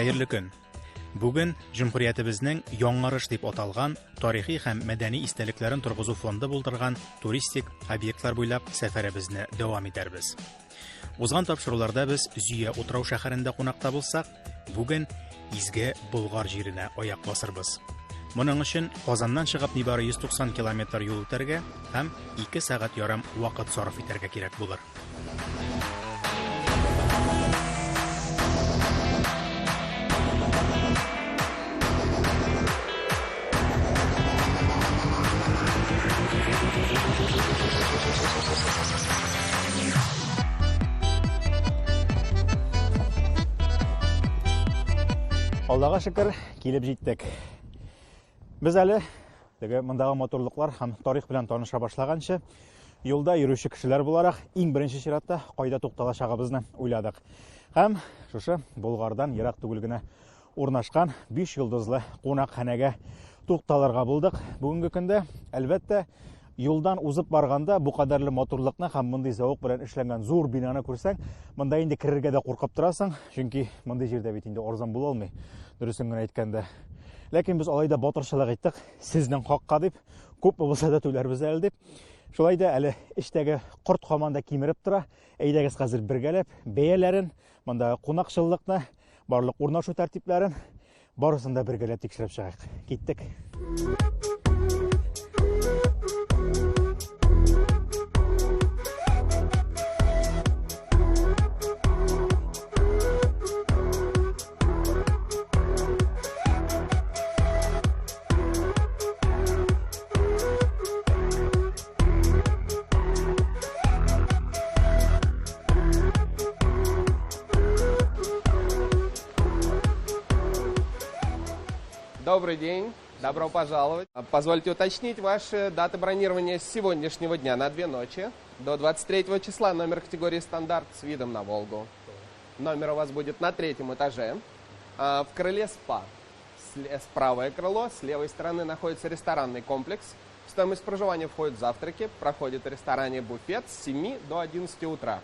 Хәерле көн. Бүген Җөмһүриятебезнең яңарыш дип аталган тарихи һәм мәдәни истәлекләрен торгызу фонды булдырган туристик объектлар буйлап сәфәребезне дәвам итәрбез. Узган тапшыруларда без Зөя утрау шәһәрендә кунакта булсак, бүген изге Болгар җиренә аяк басырбыз. Моның өчен Казаннан чыгып нибары 190 километр юл үтәргә һәм 2 сәгать ярым вакыт сарыф итәргә кирәк булыр. Аллага шөкер, килеп җиттек. Без әле мондагы моторлыклар һәм тарих белән таныша башлаганчы, юлда йөрүче кешеләр буларак иң беренче чиратта кайда тукталачагыбызны уйладык. Һәм шушы Болгардан ерак түгел генә урнашкан 5 йолдызлы кунакханәгә тукталырга булдык. Бүгенге көндә, әлбәттә, юлдан узып барганда бу кадәрле моторлыкны һәм мондый зауык белән эшләнгән зур бинаны күрсәң, монда инде керергә дә куркып торасың, чөнки мондый җирдә бит инде арзан була алмый, дөресен генә әйткәндә. Ләкин без алайда батырчылык иттек, сезнең хакка дип, күп булса да түләрбез әле дип. Шулай да әле эчтәге корт һаман да кимереп тора. Әйдәгез хәзер бергәләп бәяләрен, монда кунакчыллыкны, барлык урнашу тәртипләрен барысын да бергәләп тикшереп чыгыйк. Киттек. Добрый день, добро пожаловать. Позвольте уточнить ваши даты бронирования с сегодняшнего дня на 2 ночи. До 23 числа номер категории стандарт с видом на Волгу. Номер у вас будет на 3-м этаже. В крыле СПА. Правое крыло, с левой стороны находится ресторанный комплекс. В стоимость проживания входят завтраки, проходит в ресторане буфет с 7 до 11 утра.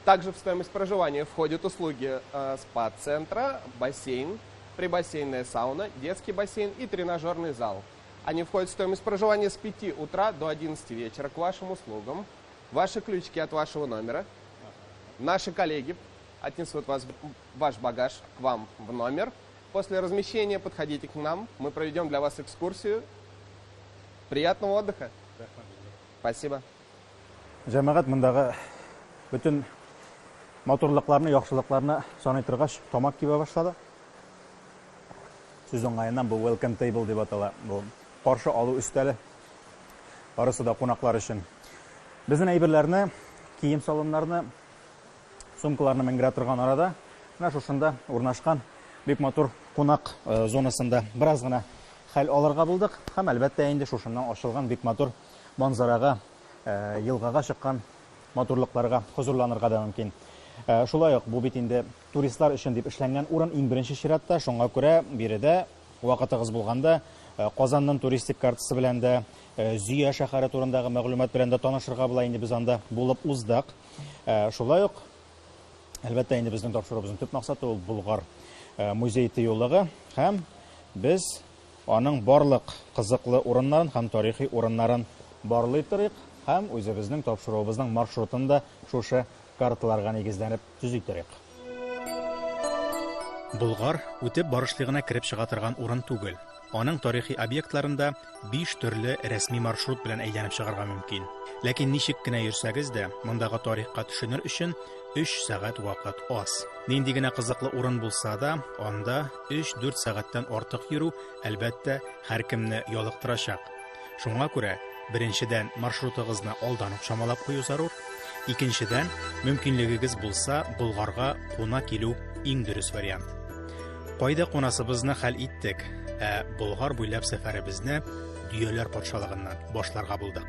Также в стоимость проживания входят услуги СПА-центра, бассейн, прибассейнная сауна, детский бассейн и тренажерный зал. Они входят в стоимость проживания с 5 утра до 11 вечера к вашим услугам. Ваши ключики от вашего номера. Наши коллеги отнесут ваш багаж к вам в номер. После размещения подходите к нам. Мы проведем для вас экскурсию. Приятного отдыха. Спасибо. Җәмәгать мондагы бүтән моторлыкларны, яхшылыкларны саный торгач, тамак кибә башлады. Сүз оңайыннан бұл welcome table деп атала. Бұл қаршы алу үстәле. Барысы да кунаклар өчен. Безнең әйберләрне, кием салоннарны, сумкаларны менгерә торган арада, менә шушында урнашкан бик матур кунак зонасында бераз гына хәл алырга булдык. Һәм әлбәттә инде шушыннан ачылган бик матур манзарага, елгага чыккан матурлыкларга хузурланырга да мөмкин. Шулай ук бу бит инде туристлар өчен дип эшләнгән урын иң беренче чиратта, шуңа күрә биредә вакытыгыз булганда Казанның туристик картасы белән дә, Зөя шәһәре турындагы мәгълүмат белән дә танышырга була, инде без анда булып уздык. Шулай ук әлбәттә инде безнең тапшырыбызның төп максаты ул Болгар музей тыюлыгы һәм без аның барлык кызыклы урыннарын һәм тарихи урыннарын барлый торыйк һәм үзебезнең тапшырыбызның маршрутын да шушы карталарга нигезләнеп төзитерик. Болгар үтеп барышлый гына кирип чыга торган урын түгел. Аның тарихи объектларында 5 төрле рәсми маршрут белән әйләнеп чыгарга мөмкин. Ләкин ничек кенә йөрсәгез дә, мондагы тарихка төшенер өчен 3 сәгать вакыт аз. Нинди генә кызыклы урын булса да, анда 3-4 сәгатьтән артык йөрү әлбәттә һәркемне ялыктырачак. Шуңа күрә беренчедән маршрутыгызны алдан ук чамалап кую зарур. Икенчедән, мөмкинлегегез булса, Болгарга кунак килү иң дөрес вариант. Кайда кунасыбызны хәл иттек, Болгар буйлап сәфәребезне Дөяләр патшалыгыннан башларга булдык.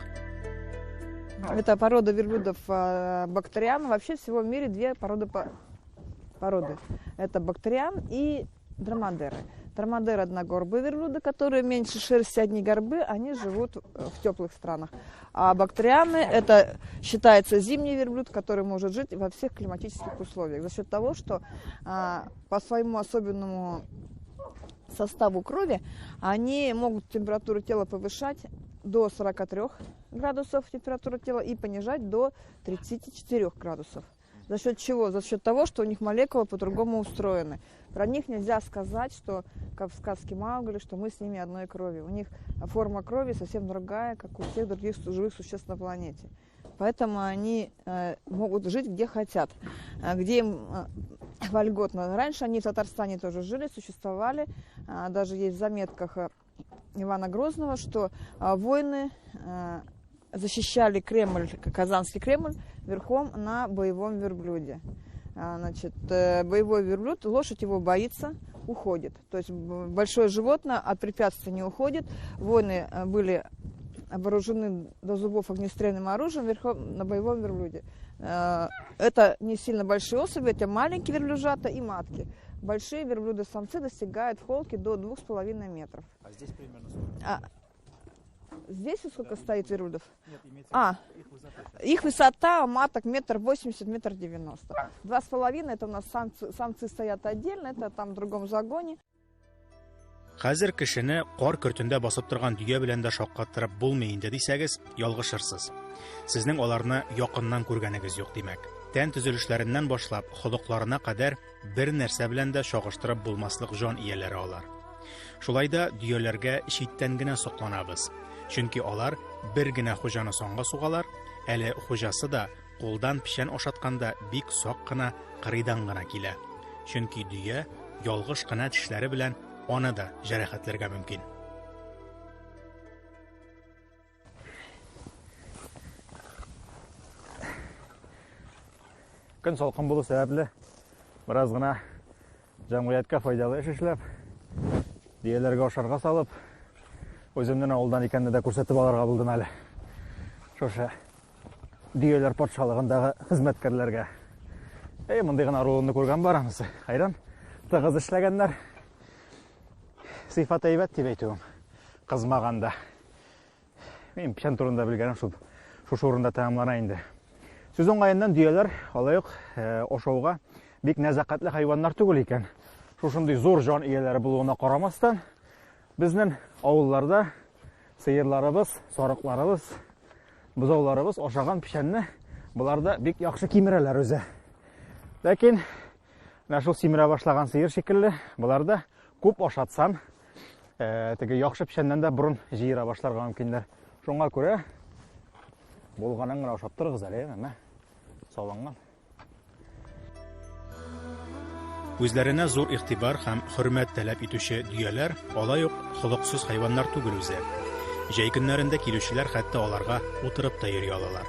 Это порода верблюдов Бактриан. Вообще всего в мире 2 породы. Это Бактриан и Дромадеры. Дромадер одногорбые верблюды, которые меньше шерсти, одни горбы, они живут в теплых странах. А бактрианы это считается зимний верблюд, который может жить во всех климатических условиях. За счет того, что по своему особенному составу крови они могут температуру тела повышать до 43 градусов температуры тела и понижать до 34 градусов. За счет чего? За счет того, что у них молекулы по-другому устроены. Про них нельзя сказать, что, как в сказке Маугли, что мы с ними одной крови. У них форма крови совсем другая, как у всех других живых существ на планете. Поэтому они могут жить где хотят, где им вольготно. Раньше они в Татарстане тоже жили, существовали. Даже есть в заметках Ивана Грозного, что воины защищали Кремль, Казанский Кремль, верхом на боевом верблюде. Значит, боевой верблюд, лошадь его боится, уходит. То есть большое животное от препятствий не уходит. Воины были вооружены до зубов огнестрельным оружием верхом на боевом верблюде. Это не сильно большие особи, это маленькие верблюжата и матки. Большие верблюды-самцы достигают в холке до 2,5 метров. А здесь примерно сколько? Здесь сколько стоит верблюдов? Нет, имеется их высота. Их высота маток 1,80 м, 1,90 м. 2,5 это у нас самцы стоят отдельно, это там в другом загоне. Хәзер кешене кар көртендә басып торган дөя белән дә шаккаттырып булмый инде дисәгез, ялгышырсыз. Сезнең аларны якыннан күргәнегез юк димәк. Тән төзелешләреннән башлап холыкларына кадәр бер нәрсә белән дә шагыштырып булмаслык җан ияләре алар. Шулай да дөяләргә читтән генә сокланабыз. Чөнки алар бер генә хуҗаны соңга сугалар, әле хуҗасы да кулдан пишән ашатканда бик сак кына кырыйдан гына килә. Чөнки дөя ялгыш кына тешләре белән аны да җәрәхәтләргә мөмкин. Көн салкын булу сәбәпле бераз гына җәмгыятькә файдалы эш эшләп, дөяләргә ашарга салып, өземнән авылдан икәнне дә күрсәтеп алырга булдым әле. Шушы дөяләр патшалыгындагы хезмәткәрләргә. Мондый гына ролны күргән барамыз. Хайран, тыгыз эшләгәннәр. Сыйфат әйбәт дип әйтүем. Кызмаганда. Мин пишән турында белгәнем шушы урында тәмамлана инде. Сүз уңаеннан дөяләр алайык ашауга бик нәзакәтле хайваннар түгел икән. Шушындый зур җан ияләре булуына карамастан, безнең авылларда сыерларыбыз, сарыкларыбыз, бузауларыбыз ашаган пишәнне буларда бик яхшы кимерәләр үзе. Ләкин шул симерә башлаган сыер шикелле, буларда күп ашатсам, теге яхшы пишәннән дә бурын җыера башларга мөмкиннәр. Шуңа күрә булганын гына ашап торыгыз әле, әмма саланган. Үзләренә зур игътибар һәм хөрмәт таләп итүче дөяләр алай ук холыксыз хайваннар түгел үзе. Җәй көннәрендә килүчеләр хәтта аларга утырып та йөри алалар.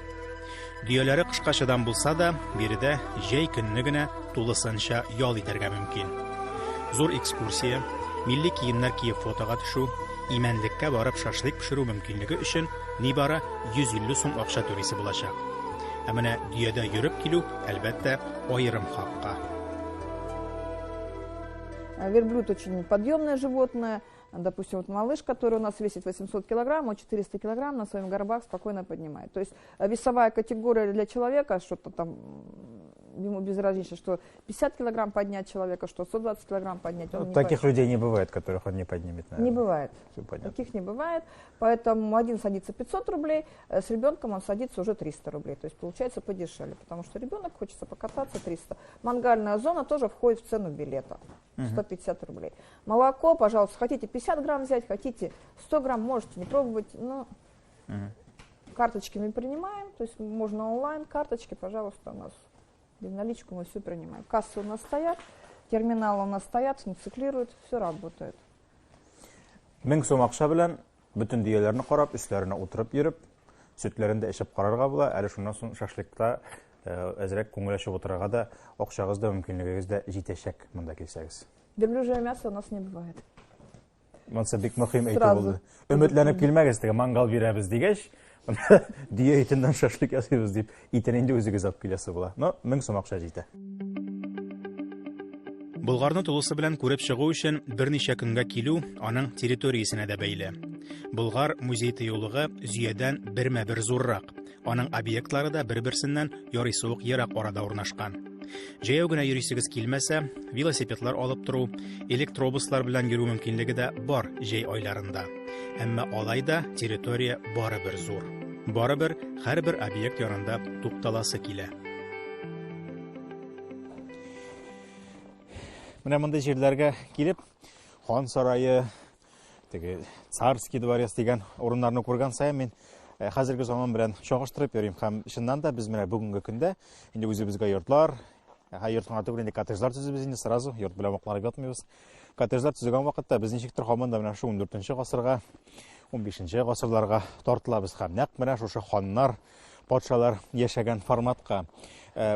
Дөяләре кышкачадан булса да, биредә җәй көнне генә тулысынча ял итәргә мөмкин. Зур экскурсия, милли киемнәр киеп фотога төшү, имәнлеккә барып шашлык пешерү мөмкинлеге өчен нибары 150 сум акча түлисе булачак. Ә менә дөядә йөреп килү, әлбәттә, аерым хакка. Верблюд очень подъемное животное. Допустим, вот малыш, который у нас весит 800 килограмм, он 400 килограмм на своих горбах спокойно поднимает. То есть весовая категория для человека, что-то там, ему безразлично, что 50 килограмм поднять человека, что 120 килограмм поднять. Он Таких людей не бывает, которых он не поднимет. Наверное. Не бывает. Все понятно. Таких не бывает. Поэтому один садится 500 рублей, с ребенком он садится уже 300 рублей. То есть получается подешевле, потому что ребенок хочется покататься 300. Мангальная зона тоже входит в цену билета. 150 рублей. Молоко, пожалуйста, хотите 50 грамм взять, хотите 100 грамм, можете не пробовать, но карточки мы принимаем, то есть можно онлайн, карточки, пожалуйста, у нас безналичку мы все принимаем. Кассы у нас стоят, терминалы у нас стоят, циклируют, все работает. 1000 сум акча белән бүтән дөяләрне карап, өсләренә утырып йөреп, сөтләрендә эчеп карарга була, әле шуннан соң шашлыкта әзрәк күңел ачып утырырга да акчагыз да мөмкинлегегез дә җитәчәк монда килсәгез. Верблюжье мясо у нас не бывает. Монсы бик мөһим әйтү булды. Өметләнеп килмәгез, теге мангал бирәбез дигәч, дөя итеннән шашлык ясыйбыз дип, итен инде үзегез алып киләсе була. Но 1000 сум акча җитә. Болгарны тулысы белән күреп чыгу өчен берничә көнгә килү аның территориясенә дә бәйле. Болгар музей тыюлыгы зөядән бермә-бер зуррак. Аның объектлары да бер-берсеннән ярый суык ерак арада урнашкан. Җәяү генә йөрисегез килмәсә, велосипедлар алып тору, электробуслар белән йөрү мөмкинлеге дә бар җәй айларында. Әмма алайда территория барыбер зур. Барыбер һәрбер объект янында тукталасы килә. Менә мондай җирләргә килеп, Хан сарае, Царский дворец дигән урыннарны күргән саен мин хәзерге заман белән чагыштырып йөрим һәм чыннан да без менә бүгенге көндә инде үзебезгә йортлар, йортка түгел инде коттеджлар төзебез инде сразу, йорт белән вакланып ятмыйбыз. Коттеджлар төзегән вакытта без ничектер һаман да менә шу 14нче гасырга, 15нче гасырларга тартылабыз һәм нәкъ менә шушы ханнар, патшалар яшәгән форматка.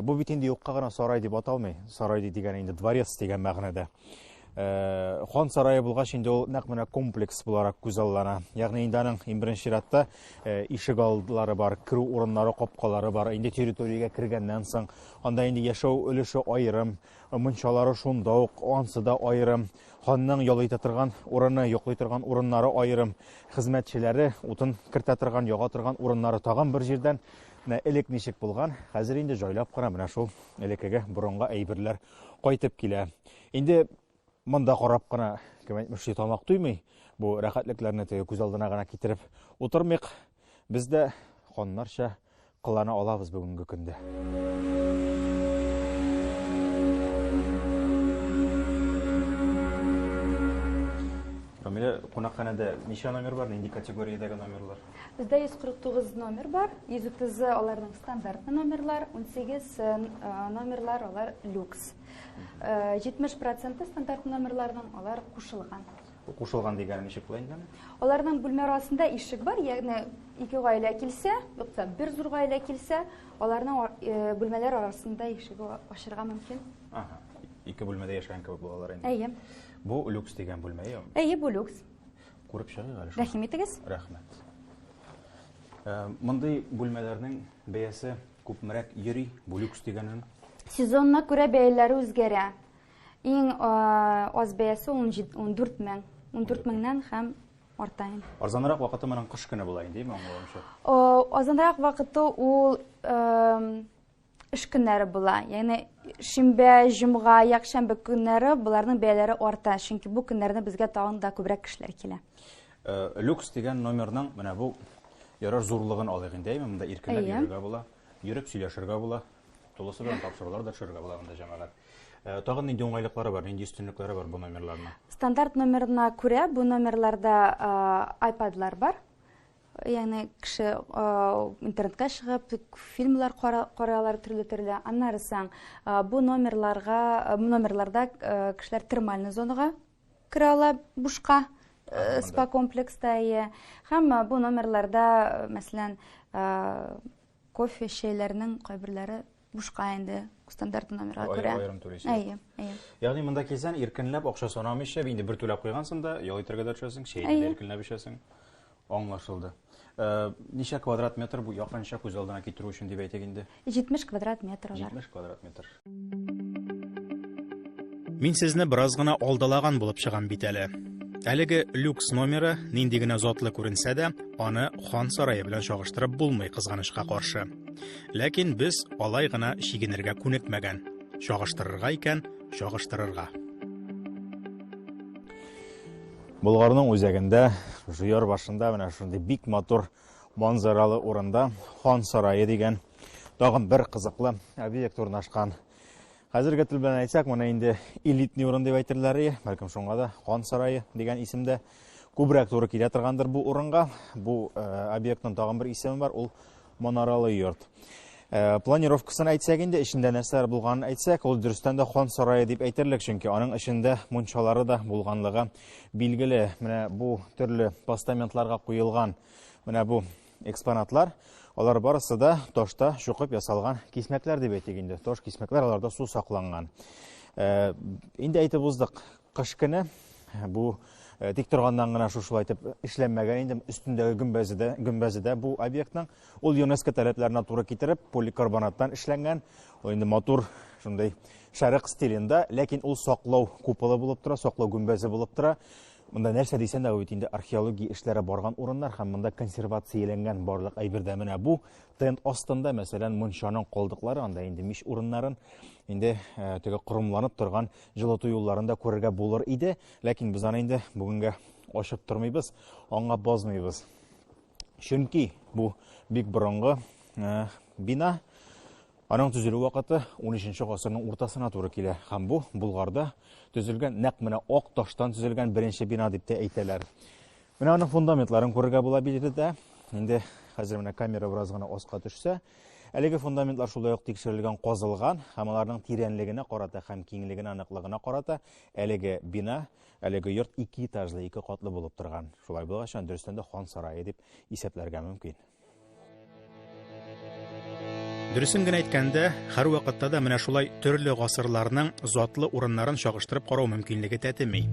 Бу бит инде юкка гына сарай дип аталмый. Сарай дигән инде дворец дигән мәгънәдә. Хан сарае булгач инде ул нәкъ менә комплекс буларак күз аллана. Ягъни инде аның беренче чиратта ишек алдылары бар, кирү урыннары, капкалары бар. Инде территориягә кергәннән соң анда инде яшәү өлеше аерым, мунчалары шунда ук, ансы да аерым. Ханның ялый торган урыны, йоклый торган урыннары аерым. Хезмәтчеләре утын кертә торган, яга торган урыннары тагын бер җирдән. Элек ничек булган, хәзер инде җайлап кына менә шул элеккегә борынга әйберләр кайтып килә. Инде монда карап кына кем әйтмешли тамак туймый, бу рәхәтлекләрне күз алдына гына китереп утырмыйк. Без дә ханнарча кылана алабыз бүгенге көндә. Рамилә, кунакханәдә ничә номер бар, нинди категориядәге номерлар? Бездә 149 номер бар. 130 аларның стандартны номерлар, 18 номерлар алар люкс. 70% стандартны номерларның алар кушылган. Кушылган дигән ничек була инде? Аларның бүлмә арасында ишек бар, ягъни 2 гаилә килсә, юкса бер зур гаилә килсә, аларның бүлмәләр арасында ишек ачырга мөмкин. Ага. 2 бүлмәдә яшәгән кебек булалар инде. Әйе. Бу люкс дигән бүлмә, яме? Әйе, бу люкс. Күреп чыгыйк әле. Рәхим итегез. Рәхмәт. Мондай бүлмәләрнең бәясе күпмерәк йөри, бу люкс дигәннең? Сезонна күрә бәяләре үзгәрә. Иң аз бәясе 14 мең. 14 меңнән һәм артайын. Арзанрак вакыты моның кыш көне була инде, аңлавымча. Арзанрак вакыты ул эш көннәре була. Ягъни шимбә, җомга, якшәмбе көннәре буларның бәяләре арта, чөнки бу көннәрдә безгә тагын да күбрәк кешеләр килә. Люкс дигән номерның менә бу ярар зурлыгын алыйк инде, монда иркенләп йөрергә була, йөреп сөйләшергә була, тулысы белән тапшырулар да төшерергә була монда җәмәгать. Тагын нинди уңайлыклары бар, нинди өстенлекләре бар бу номерларның? Стандарт номерына күрә бу номерларда iPadлар бар. Ягъни кеше интернетка чыгып, фильмлар караалар төрле-төрле. Аннары соң бу номерларда кешеләр термаль зонага керә ала бушка, спа комплекста. Һәм бу номерларда, мәсәлән, кофе шәйләрнең кайберләре бушка инде стандарт номерга күрә. Әйе, әйе. Ягъни монда килсәң, иркенләп акча санамыйча, инде бер түләп куйгансың да, ял итәргә дә төшәсең, шәйдә иркенләп эчәсең. Аңлашылды. Ничә квадрат метр бу якынча күз алдына китерү өчен дип әйтик инде? 70 квадрат метр алар. 70 квадрат метр. Мин сезне бераз гына алдалаган булып чыгам бит әле. Әлеге люкс номеры нинди генә затлы күренсә дә, аны хан сарае белән чагыштырып булмый кызганычка каршы. Ләкин без алай гына чигенергә күнекмәгән. Чагыштырырга икән, чагыштырырга. Болгарның үзәгендә, яр башында менә шундый бик матур манзаралы урында хан сарае дигән тагын бер кызыклы объект урнашкан. Хәзерге тел белән әйтсәк, моны инде элитный урын дип әйтерләр, бәлкем шуңа да хан сарае дигән исемдә күбрәк туры килә торгандыр бу урынга. Бу объектның тагын бер исеме бар, ул Манаралы йорт. Планировкасын әйтсәк инде, эчендә нәрсәләр булганын әйтсәк, ул дөрестән дә хан сарае дип әйтерлек, чөнки аның эчендә мунчалары да булганлыгы билгеле. Менә бу төрле постаментларга куелган менә бу экспонатлар, алар барысы да ташта чукып ясалган кисмәкләр дип әйтик инде. Таш кисмәкләр, аларда су сакланган. Инде әйтеп уздык, кыш көне бу тик торганнан гына шушылай итеп эшләнмәгән инде өстендәге гөмбәзедә бу объектның ул ЮНЕСКО таләпләренә туры китереп поликарбонаттан эшләнгән. Ул инде матур шундай шәрык стилендә, ләкин ул саклау куполы булып тора, саклау гүмбәзе булып тора. Монда нәрсә дисәң дә бит инде археология эшләре барган урыннар һәм монда консервацияләнгән барлык әйбердә менә бу тент астында, мәсәлән, мунчаның калдыклары, анда инде мич урыннарын, инде теге корымланып торган җылыту юлларында күрергә булыр иде, ләкин без аны инде бүгенгә ачып тормыйбыз, аңа базмыйбыз. Чөнки бу бик борынгы бина. Аның төзелү вакыты 13-нче гасырның уртасына туры килә. Һәм бу Булгарда төзелгән нәкъ менә ак таштан төзелгән беренче бина дип тә әйтәләр. Менә аның фундаментларын күрергә була билгеле. Инде хәзер менә камера бераз гына аска төшсә, әлеге фундаментлар шулай ук тикшерелгән, казылган, һәм аларның тирәнлегенә карата һәм киңлегенә, аныклыгына карата әлеге бина, әлеге йорт 2 этажлы, 2 катлы булып торган. Шулай булгачан дөрестән дә хан сарае дип исәпләргә мөмкин. Дөресен генә әйткәндә, һәр вакытта да менә шулай төрле гасырларның затлы урыннарын чагыштырып карау мөмкинлеге тәтеми.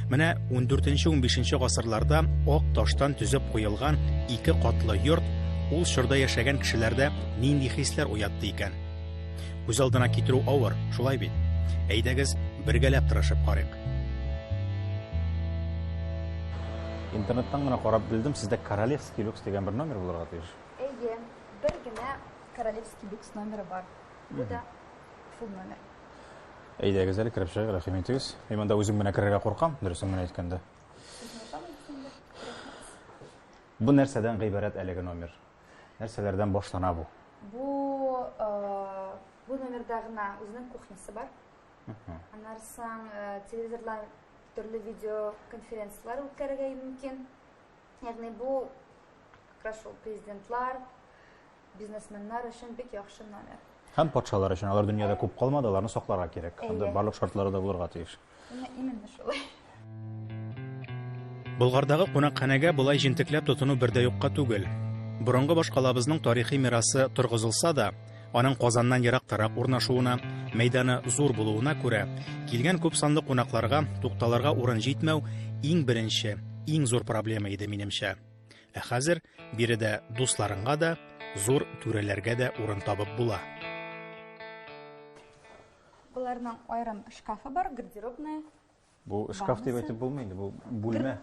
Менә 14-15 гасырларда ак таштан төзеп куелган 2 катлы йорт ул чорда яшәгән кешеләрдә нинди хисләр уятты икән? Күз алдына китерү авыр, шулай бит. Әйдәгез, бергәләп тырышып карыйк. Интернеттан гына карап белдем, сездә Королевский люкс дигән бер номер булырга тиеш. Әйе, бер генә Королевский люкс номеры бар. Бу да фул номер. Әйдәгез әле кереп чыгыйк, рәхим итегез. Мин монда үзем генә керергә куркам, дөресен генә әйткәндә. Бу нәрсәдән гыйбарәт әлеге номер? Нәрсәләрдән башлана бу? Бу номерда гына үзенең кухнясы бар. Аннан телевизорлар төрле видео конференциялар үткәрергә мөмкин. Ягъни бу крашул президентлар, бизнесменнар өчен бик яхшы номер. Һәм патшалар өчен, алар дөньяда күп калмады, аларны сакларга кирәк. Анда барлык шартлары да булырга тиеш. Именно шулай. Болгардагы кунакханәгә булай җентекләп тотыну бердә юкка түгел. Борынгы башкалабызның тарихи мирасы торгызылса да, аның Казаннан ерактарак урнашуына, мәйданы зур булуына күрә, килгән күп санлы кунакларга тукталарга урын җитмәү иң беренче, иң зур проблема иде минемчә. Ә хәзер биредә дусларыңга да, зур түрәләргә дә урын табып була. Буларның айрым шкафы бар, гардеробная. Бу шкаф дип әйтеп булмый инде, бу бүлмә.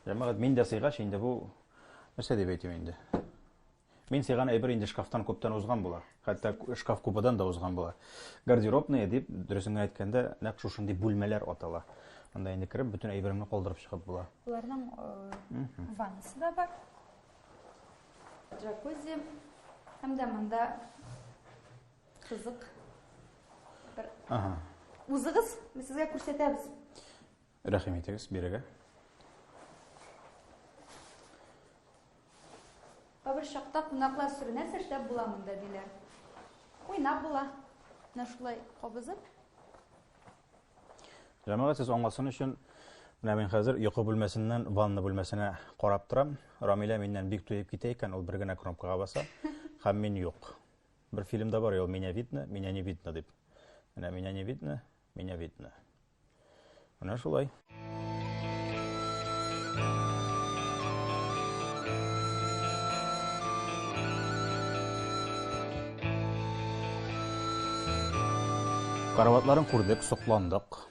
Җәмәгать мин дә сыйгач инде бу нәрсә дип әйтим инде. Мин сыйган әйбер инде шкафтан күптән узган була. Хәтта шкаф кубадан да узган була. Гардеробная дип дөресен әйткәндә нәкъ шушындый бүлмәләр атала. Анда инде кереп бөтен әйберемне калдырып чыгып була. Буларның ваннасы да бар. Джакузи. Һәм дә монда кызык бер. Узыгыз, без сезгә күрсәтәбез. Рәхим итегез, бирегә. Бер чакта кунаклар сүренәсе эшләп була монда диләр. Уйнап була. Менә шулай кабызып. Җәмәгать сез аңласын өчен менә мин хәзер йокы бүлмәсеннән ванна бүлмәсенә карап торам. Рамилә миннән бик туеп китә икән, ул бер генә кнопкага баса, һәм мин юк. Бер фильмда бар, ул меня видно, меня не видно дип. Менә меня не видно, меня видно. Менә шулай. Караватларын күрдек, сокландык.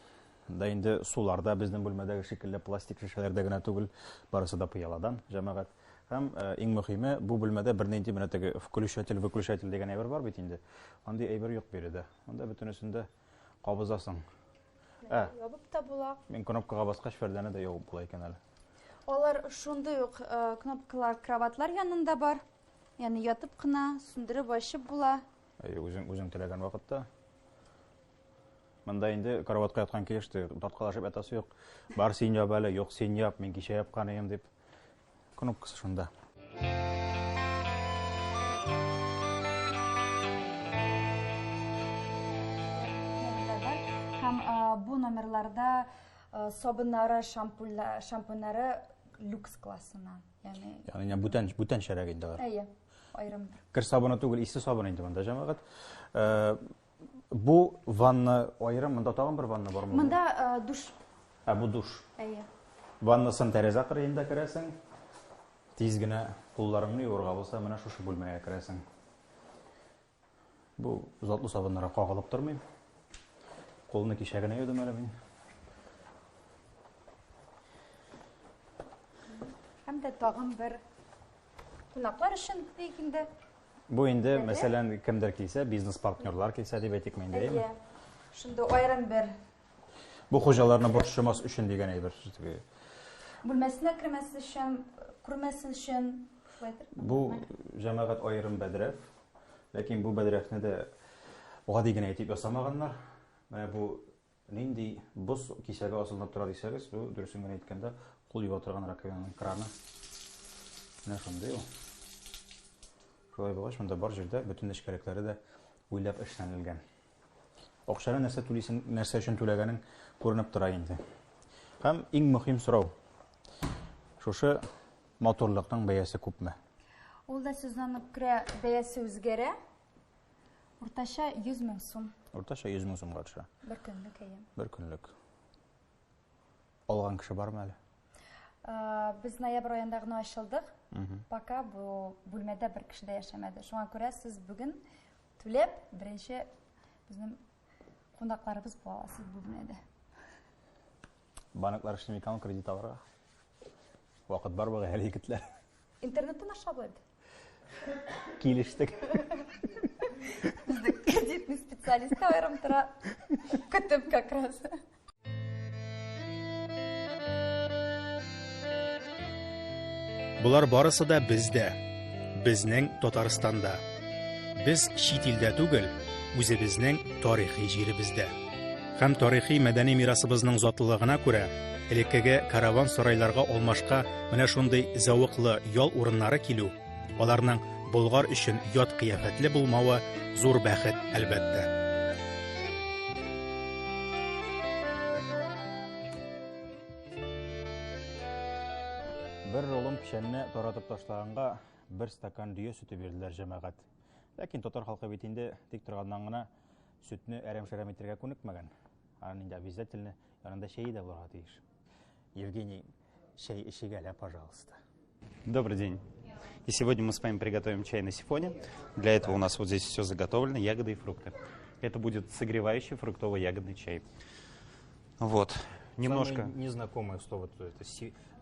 Да инде суларда безнең бүлмәдәге шикелле пластик шешәләрдә генә түгел, барысы да пыяладан, җәмәгать. Һәм иң мөһиме, бу бүлмәдә бер нинди менә теге выключатель дигән әйбер бар бит инде. Андый әйбер юк биредә. Анда бөтенесендә кабызасың. Ябып та була. Мин кнопкага баскач фәрдәне дә ябып була икән әле. Алар шундый ук кнопкалар кроватлар янында бар. Ягъни ятып кына, сүндереп ачып була. Үзең теләгән вакытта. Монда инде караватка яткан килеште, таткалашып әтәсе юк. Бар син яб әле, юк син яб, мин кичә япкан идем дип. Кнопкасы шунда. Һәм бу номерларда сабыннары, шампуньнары люкс классына. Ягъни бүтән шәрәк инде бар. Әйе, айрым. Кер сабыны түгел, исе сабын инде монда җәмәгать. Бу ванна айрым, монда тагын бер ванна бармы? Монда душ. Бу душ. Әйе. Ваннасын тәрәзә кырыенда керәсең. Тиз генә кулларыңны юырга булса, менә шушы бүлмәгә керәсең. Bu zatlы сабыннарга кагылып тормыйм. Колны кишәгенә юдым әле мин. Һәм дә тагын бер кунаклар өчен инде. Бу инде, мәсәлән, кемдер килсә, бизнес партнерлар килсә дип әйтик мен дә. Шунда аерым бер Бу хуҗаларны борчымас өчен дигән әйбер. бүлмәсенә кермәсе өчен, күрмәсе өчен. Бу җәмәгать аерым бәдрәф. Ләкин бу бәдрәфне дә гади генә әйтеп ясамаганнар. Менә бу нинди боз кисәгә асылынып тора дисәгез, бу дөресен генә әйткәндә, кул юа торган раковинаның краны. Менә шундый ул. Шулай булгач, монда бар җирдә бөтен эшкәрәкләре дә уйлап эшләнелгән. Акчаны нәрсә түлисең, нәрсә өчен түләгәнең күренеп тора инде. Һәм иң мөһим сорау. Шушы моторлыкның бәясе күпме? Ул да сүзләнеп керә, бәясе үзгәрә. Уртача 100 мең сум. Уртача 100 мең сумга төшә. Бер көнлек әйе. Бер көнлек. Алган кеше бармы әле? Без ноябрь аенда гына ачылдык. Пока бу бүлмәдә бер кеше дә яшәмәде. Шуңа күрә сез бүген түләп, беренче безнең кунакларыбыз була аласыз бу бүлмәдә. Банклар эшләми икән кредит алырга. Вакыт бар буга әле егетләр. Интернеттан аша булды. Килештек. Бездә кредитный специалист аерым тора. Көтеп как раз. Булар барысы да бездә, безнең Татарстанда. Без чит илдә түгел, үзебезнең тарихи җиребездә. Һәм тарихи мәдәни мирасыбызның затлылыгына күрә, элеккеге караван сарайларга алмашка менә шундый зәвыклы ял урыннары килү, аларның Болгар өчен ят кыяфәтле булмавы зур бәхет әлбәттә. Бер ролым пешәнне таратып ташлаганга бер стакан дөя сөте бирделәр җәмәгать. Ләкин татар халкы бит инде тик торганнан гына сөтне әрәм-шәрәм итәргә күнекмәгән. Аны инде обязательно янында чәй дә булырга тиеш. Евгений, чәй эчегәлә, пожалуйста. Добрый день. И сегодня мы с вами приготовим чай на сифоне. Для этого у нас вот здесь все заготовлено, ягоды и фрукты. Это будет согревающий фруктово-ягодный чай. Вот. Немножко. Самое незнакомое слово, это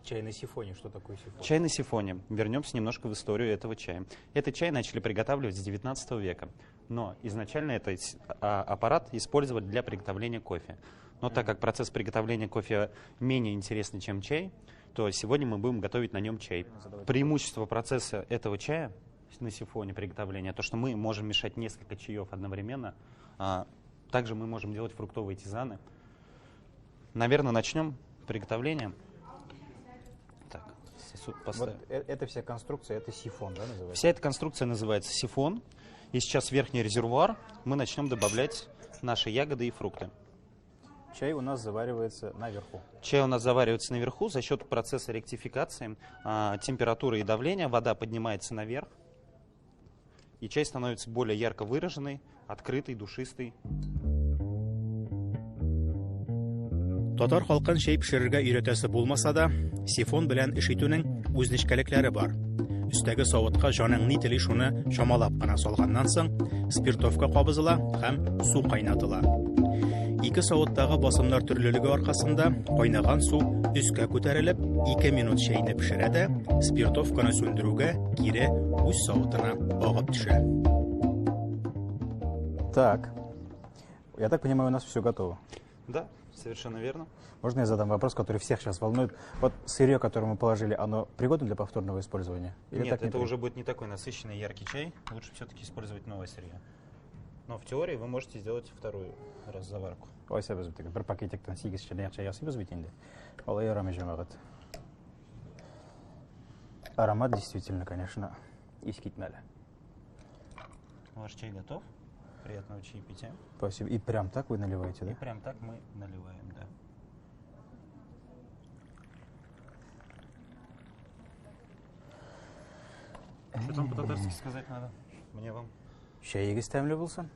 чай на сифоне. Что такое сифон? Чай на сифоне. Вернемся немножко в историю этого чая. Этот чай начали приготавливать с 19 века. Но изначально этот аппарат использовали для приготовления кофе. Но так как процесс приготовления кофе менее интересный, чем чай, то сегодня мы будем готовить на нем чай. Преимущество процесса этого чая на сифоне приготовления, то что мы можем мешать несколько чаев одновременно. Также мы можем делать фруктовые тизаны. Наверное, начнем приготовление. Так, сосуд поставим. Вот эта вся конструкция, это сифон, да, называется? Вся эта конструкция называется сифон. И сейчас в верхний резервуар мы начнем добавлять наши ягоды и фрукты. Чай у нас заваривается наверху. Чай у нас заваривается наверху за счет процесса ректификации температуры и давления. Вода поднимается наверх. И чай становится более ярко выраженный, открытый, душистый. Татар халкын чәй пешерергә өйрәтәсе булмаса да, сифон белән эш итүнең үз нечкәлекләре бар. Өстәге савытка җаның ни тели шуны чамалап кына салганнан соң, спиртовка кабызыла һәм су кайнатыла. Ике савыттагы басымнар төрлелеге аркасында кайнаган су өскә күтәрелеп, 2 минут чәйне пешерә дә, спиртовканы сүндерүгә кире үз савытына агып төшә. Так, я так понимаю, у нас все готово. Да, совершенно верно. Можно я задам вопрос, который всех сейчас волнует? Вот сырье, которое мы положили, оно пригодно для повторного использования? Или Нет, так это уже будет не такой насыщенный, яркий чай. Лучше все-таки использовать новое сырье. Но в теории вы можете сделать вторую раз заварку. Oysa biz bir paketikten 8 çay çay yapıyoruz bitinde. Olay yaramıyor җәмәгать. Аромат действительно, конечно, искитмәле. Ваш чай готов. Приятного чаепития. Спасибо. И прям так вы наливаете, И да? прям так мы наливаем, да. Что там по-татарски сказать надо? Мне вам. Чәйегез тәмле булсын.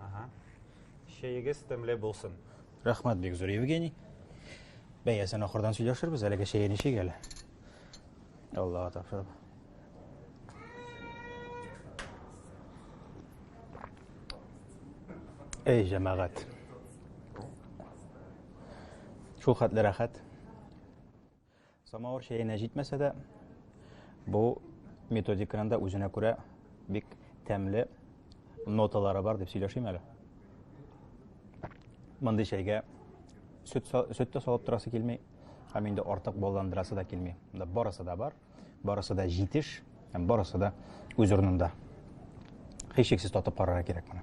Ага. Чәйегез тәмле булсын. Рәхмәт бик зур, Евгений. Бәясен ахырдан сөйләшербез, әлегә чәй ничек әле? Аллаһа тапшырып. Эй, җәмәгать. Шул хәтле рәхәт. Самавыр чәенә җитмәсә дә, бу методиканың да үзенә күрә бик тәмле ноталары бар дип сөйләшим әле. Мондый чәйгә сөт тә салып торасы килми, һәм инде артык балландырасы да килми. Барысы да бар, барысы да җитеш, һәм барысы да үз урынында. Һичшиксез татып карарга кирәк моны.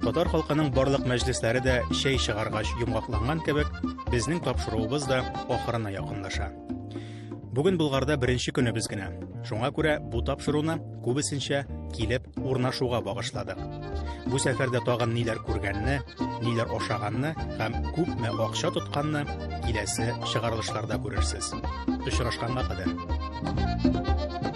Татар халкының барлык мәҗлесләре дә чәй чыгаргач йомгакланган кебек, безнең тапшыруыбыз да ахырына якынлаша. Бүген Болгарда беренче көнебез генә. Шуңа күрә бу тапшыруны күбесенчә килеп урнашуга багышладык. Бу сәфәрдә тагын ниләр күргәнне, ниләр ашаганны һәм күпме акча тотканны киләсе чыгарылышларда күрерсез. Очрашканга кадәр.